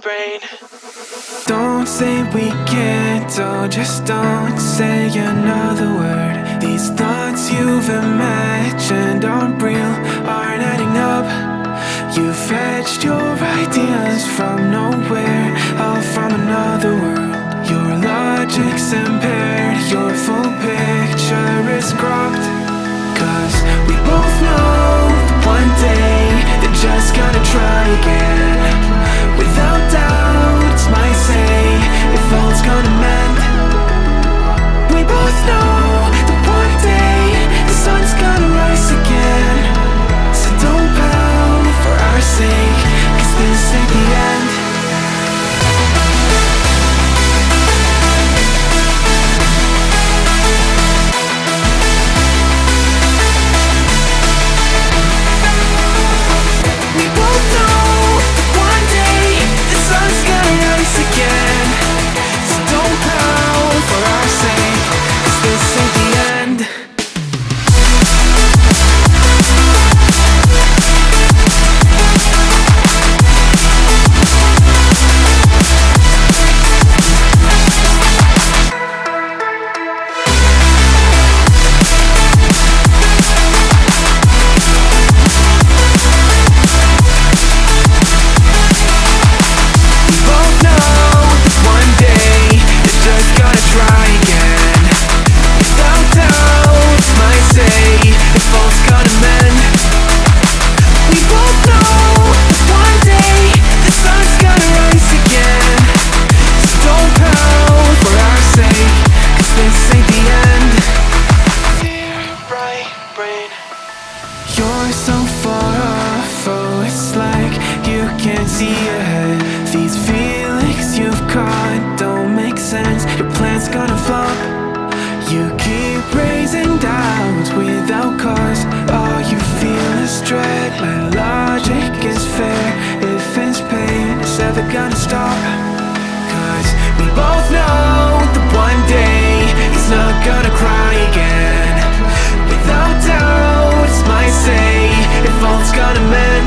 brain. Don't say we can't, oh, just don't say another word. These thoughts you've imagined aren't real, aren't adding up. You fetched your ideas from nowhere, all from another world. Your logic's impaired, your full picture is cropped. Cause we both know that one day they're just gonna try again. Without doubt, it's my say if all's gonna mend. We both know that one day the sun's gonna rise again. So don't pout for our sake, cause this ain't the end. We both know that one day the sun's gonna rise again. So don't pout for our sake, cause this ain't the end. You're so far off, oh, it's like you can't see ahead. These feelings you've caught don't make sense, your plan's gonna flop. You keep raising doubts without cause, all you feel is dread. My logic is fair, if it's pain, it's ever gonna stop. Cause we both know that one day he's not gonna cry again. Without doubt, it's my say if all's gonna mend.